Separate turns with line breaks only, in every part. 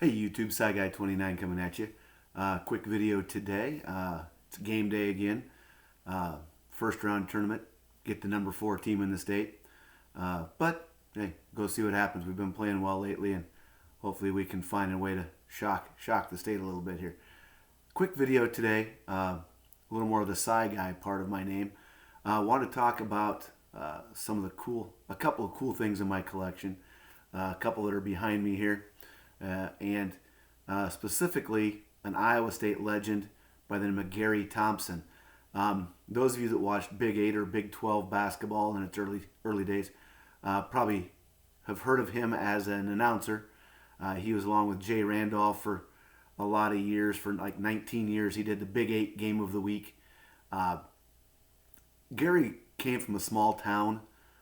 Hey YouTube, SciGuy29 coming at you. Quick video today. It's game day again. First round tournament. Get the number 4 team in the state. But hey, go see what happens. We've been playing well lately, and hopefully we can find a way to shock the state a little bit here. Quick video today. A little more of the Sci Guy part of my name. I want to talk about a couple of cool things in my collection. A couple that are behind me here. And specifically an Iowa State legend by the name of Gary Thompson. Those of you that watched Big 8 or Big 12 basketball in its early days probably have heard of him as an announcer. He was along with Jay Randolph for a lot of years, for like 19 years. He did the Big 8 game of the week. Gary came from a small town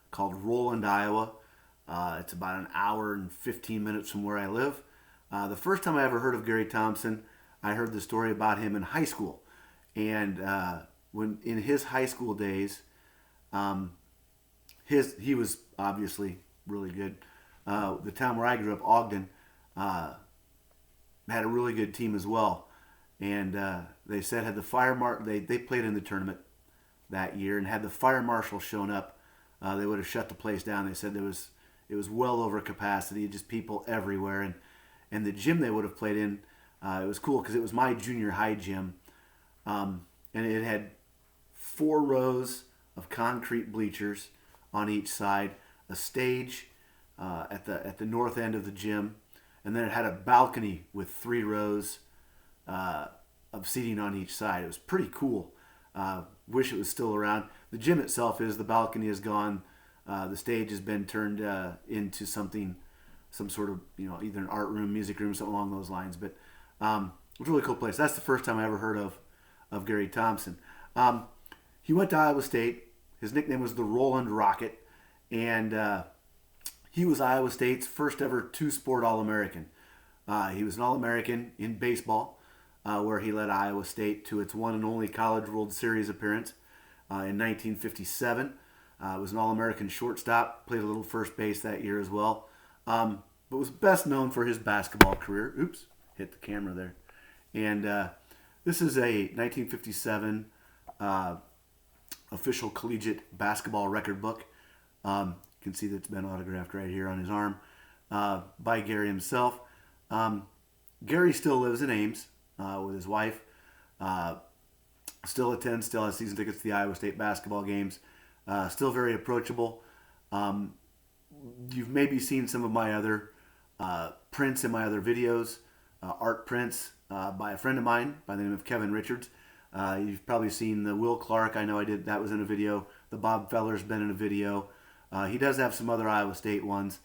called Roland, Iowa. It's about an hour and 15 minutes from where I live. The first time I ever heard of Gary Thompson, I heard the story about him in high school. And when in his high school days, he was obviously really good. The town where I grew up, Ogden, had a really good team as well. And they said had the they played in the tournament that year, and had the fire marshal shown up, they would have shut the place down. They said it was well over capacity, just people everywhere, and the gym they would have played in, it was cool because it was my junior high gym, and it had 4 rows of concrete bleachers on each side, a stage at the north end of the gym, and then it had a balcony with 3 rows of seating on each side. It was pretty cool. Wish it was still around. The gym itself is, the balcony is gone. The stage has been turned into some sort of, either an art room, music room, something along those lines. But it was a really cool place. That's the first time I ever heard of Gary Thompson. He went to Iowa State. His nickname was the Roland Rocket, and he was Iowa State's first ever 2-sport All-American. He was an All-American in baseball, where he led Iowa State to its one and only College World Series appearance in 1957. Was an All-American shortstop, played a little first base that year as well, but was best known for his basketball career. Oops, hit the camera there. And this is a 1957 official collegiate basketball record book. You can see that it's been autographed right here on his arm by Gary himself. Gary still lives in Ames with his wife. Still has season tickets to the Iowa State basketball games. Still very approachable. You've maybe seen some of my other prints in my other videos, art prints by a friend of mine by the name of Kevin Richards. You've probably seen the Will Clark. I know I did. That was in a video. The Bob Feller's been in a video. He does have some other Iowa State ones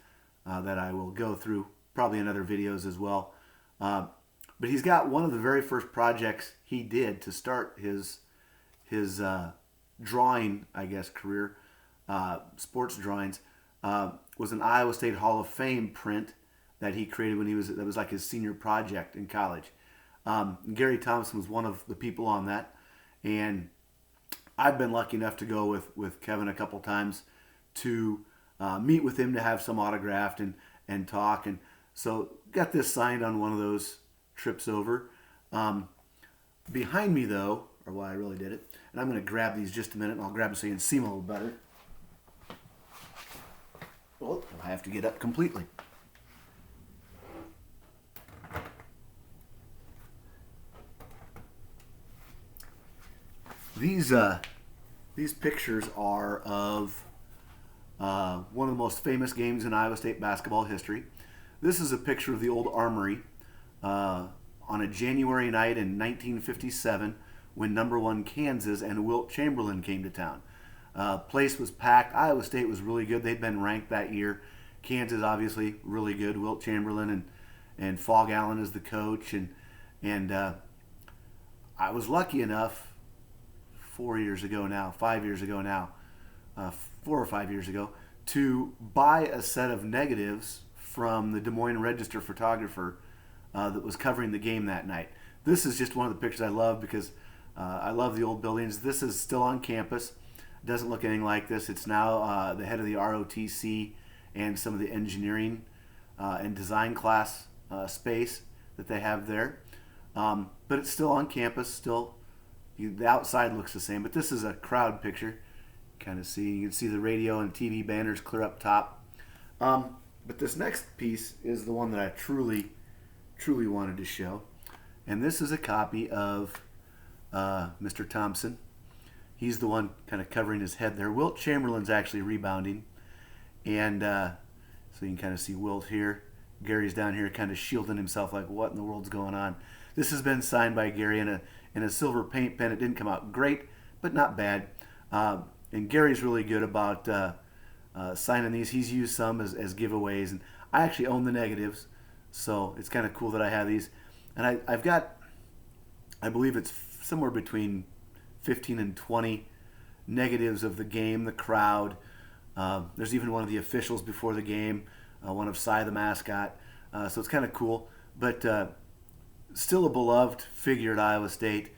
that I will go through probably in other videos as well. But he's got one of the very first projects he did to start his drawing, I guess, career, sports drawings, was an Iowa State Hall of Fame print that he created that was like his senior project in college. Gary Thompson was one of the people on that, and I've been lucky enough to go with Kevin a couple times to meet with him to have some autographed and talk, and so got this signed on one of those trips over. Behind me though, or why I really did it, and I'm going to grab these just a minute, and I'll grab them so you can see them a little better. Well, I have to get up completely. These pictures are of one of the most famous games in Iowa State basketball history. This is a picture of the old Armory on a January night in 1957 when number 1 Kansas and Wilt Chamberlain came to town. Place was packed. Iowa State was really good. They'd been ranked that year. Kansas obviously really good. Wilt Chamberlain and Fog Allen is the coach, and I was lucky enough 4 years ago now, 5 years ago now, 4 or 5 years ago, to buy a set of negatives from the Des Moines Register photographer that was covering the game that night. This is just one of the pictures I love because I love the old buildings. This is still on campus. It doesn't look anything like this. It's now the head of the ROTC and some of the engineering and design class space that they have there. But it's still on campus. Still, the outside looks the same. But this is a crowd picture. You can see the radio and TV banners clear up top. But this next piece is the one that I truly wanted to show. And this is a copy of Mr. Thompson. He's the one kind of covering his head there. Wilt Chamberlain's actually rebounding. And so you can kind of see Wilt here. Gary's down here kind of shielding himself like, what in the world's going on? This has been signed by Gary in a silver paint pen. It didn't come out great, but not bad. And Gary's really good about signing these. He's used some as giveaways. And I actually own the negatives, so it's kind of cool that I have these. And I've got, I believe it's somewhere between 15 and 20 negatives of the game, the crowd. There's even one of the officials before the game, one of Cy the mascot. So it's kind of cool. But still a beloved figure at Iowa State.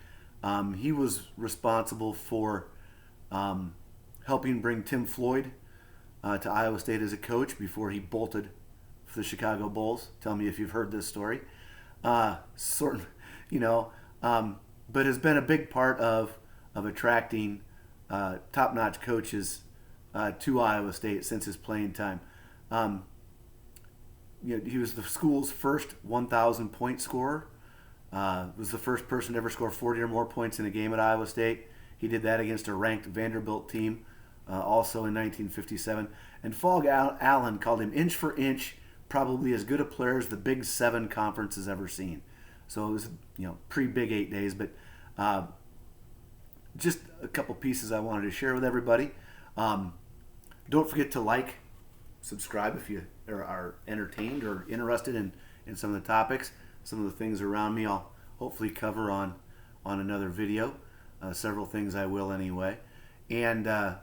He was responsible for helping bring Tim Floyd to Iowa State as a coach before he bolted for the Chicago Bulls. Tell me if you've heard this story. But has been a big part of attracting top-notch coaches to Iowa State since his playing time. He was the school's first 1,000-point scorer. Was the first person to ever score 40 or more points in a game at Iowa State. He did that against a ranked Vanderbilt team, also in 1957. And Fog Allen called him inch for inch, probably as good a player as the Big 7 conference has ever seen. So it was, pre-Big 8 days, but just a couple pieces I wanted to share with everybody. Don't forget to like, subscribe if you are entertained or interested in some of the topics. Some of the things around me I'll hopefully cover on another video. Several things I will anyway. And, I'm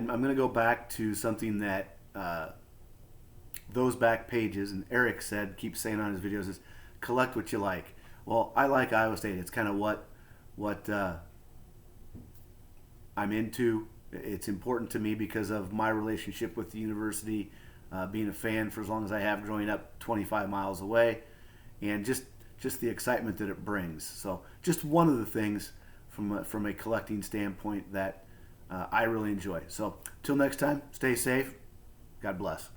going to go back to something that those back pages, and Eric keeps saying on his videos, is collect what you like. Well, I like Iowa State. It's kind of what I'm into. It's important to me because of my relationship with the university, being a fan for as long as I have, growing up 25 miles away, and just the excitement that it brings. So just one of the things from a collecting standpoint that I really enjoy. So till next time, stay safe. God bless.